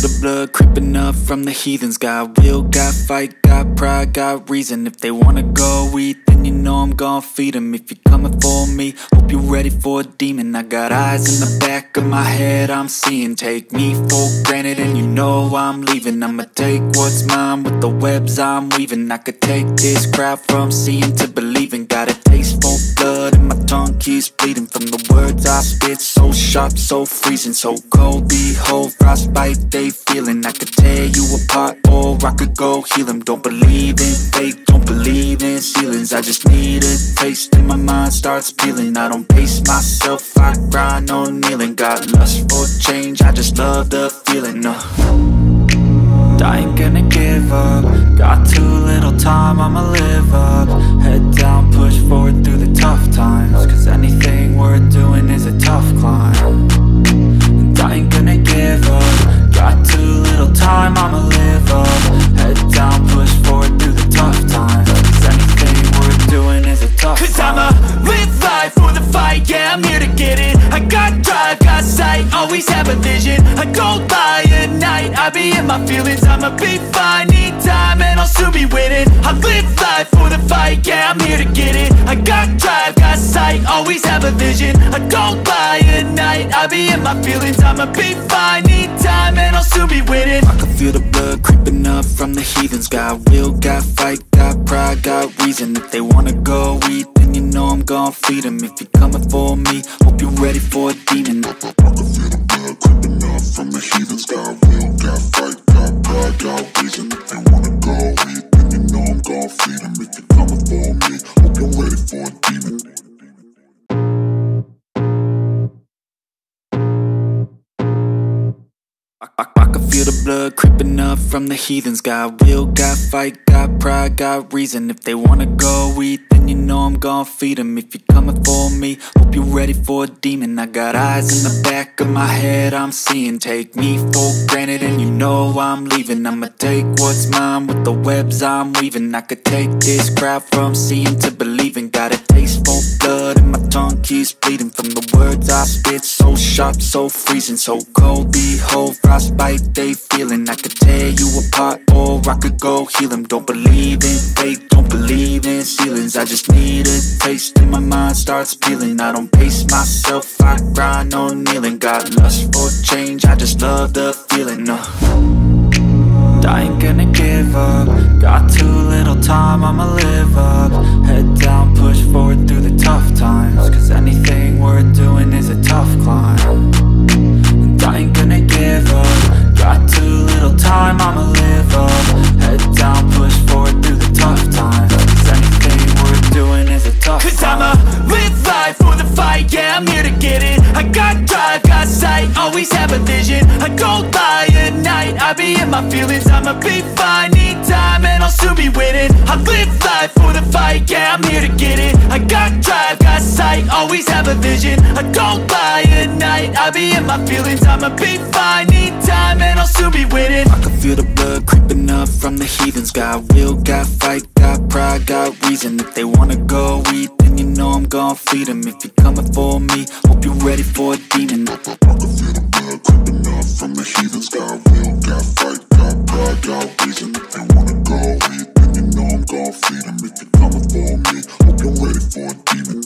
feel the blood creeping up from the heathens. Got will, got fight, got pride, got reason. If they wanna go eat, then you know I'm gon' feed them. If you're coming for me, hope you're ready for a demon. I got eyes in the back of my head, I'm seeing. Take me for granted and you know I'm leaving. I'ma take what's mine with the webs I'm weaving. I could take this crowd from seeing to believing. Got a taste for blood and my tongue keeps bleeding from the words I spit. So sharp, so freezing, so cold. Behold, frostbite they feeling. I could tear you apart or I could go heal them. Don't believe in fate, don't believe in ceilings. I just need a taste and my mind starts peeling. I don't pace myself, I grind on kneeling. Got lust for change, I just love the feeling. I ain't gonna give up. Got too little time, I'ma live up. Head down, push forward through the tough times. Cause anything worth doing is a tough climb. And I ain't gonna give up. Got too little time, I'ma live up. Head down, push forward through the tough times. Cause anything worth doing is a tough climb. Cause I'ma live life for the fight, yeah, I'm here to get it. I got drive, got sight, always have a vision. I don't lie at night, I be in my feelings. I'ma be fine, need time and I'll soon be winning. I live life for the fight, yeah, I'm here to get it. I got drive, got sight, always have a vision. I don't lie at night, I be in my feelings. I'ma be fine, need time and I'll soon be winning. I can feel the blood creeping up from the heathens. Got will, got fight, got pride, got reason. If they wanna go eat, then you know I'm gon' feed them. If you're coming for me, hope you're ready for a demon. I can feel the blood creeping up from the heathens. Got will, got fight, got pride, got reason. If they wanna go eat, then you know I'm gon' feed them. If you're coming for me, hope you're ready for a demon. I can feel the blood creeping up from the heathens. Got will, got fight, got pride, got reason. If they wanna go eat, then you know I'm gon' feed them. If you're coming for me, hope you're ready for a demon. I got eyes in the back of my head, I'm seeing. Take me for granted and you know I'm leaving. I'ma take what's mine with the webs I'm weaving. I could take this crowd from seeing to believing. Got a taste for blood and my tongue keeps bleeding from the words I spit. So sharp, so freezing, so cold. Behold, frostbite they feeling. I could tear you apart or I could go heal them. Don't believe in fate, don't believe in ceilings. I just need a taste and my mind starts peeling. I don't pace myself, I grind on kneeling. Got lust for change, I just love the feeling. I ain't gonna give up. Got too little time, I'ma live up. Head down, push forward through the tough times. Cause anything worth doing is a tough climb. And I ain't gonna give up. Got too little time, I'ma live up. Head down, push forward through the tough times. Cause anything worth doing is a tough climb. Cause I'ma live life for the fight, yeah, I'm here to get it. I got drive, got sight, always have a vision. I don't lie at night, I be in my feelings. I'ma be fine, need time and I'll soon be winning. I live life for the fight, yeah, I'm here to get it. I got drive, got sight, always have a vision. I don't lie at night, I be in my feelings. I'ma be fine, need time and I'll soon be winning. I can feel the blood creeping up from the heathens. Got will, got fight, got pride, got reason. If they wanna go eat, then you know I'm gon' feed them. If you're coming for me, hope you're ready for a demon. I can feel the blood creeping up from the heathens. Got will, got fight, got pride, got reason. If they wanna go eat, then you know I'm gon' feed them. If you're coming for me, hope you're ready for a demon.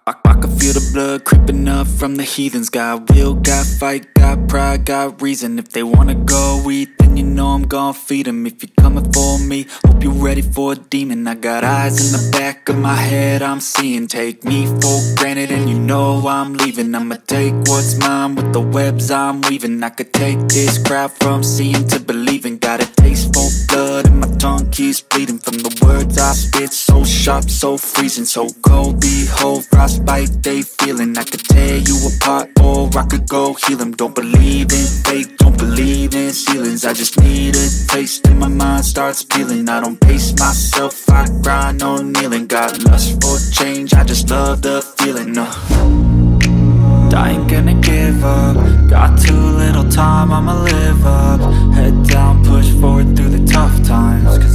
I can feel the blood creeping up from the heathens. Got will, got fight, got pride, got reason. If they wanna go eat, then you know I'm gon' feed them. If you're coming for me, hope you're ready for a demon. I got eyes in the back of my head, I'm seeing. Take me for granted and you know I'm leaving. I'ma take what's mine with the webs I'm weaving. I could take this crowd from seeing to believing. Got a taste for blood and my tongue keeps bleeding from the words I spit. So sharp, so freezing, so cold. Behold, frostbite they feeling. I could tear you apart or I could go heal them. Don't believe in fate, don't believe in ceilings. I just need a taste and my mind starts peeling. I don't pace myself, I grind on kneeling. Got lust for change, I just love the feeling. I ain't gonna give up. Got too little time, I'ma live up. Head down, push forward through the tough times.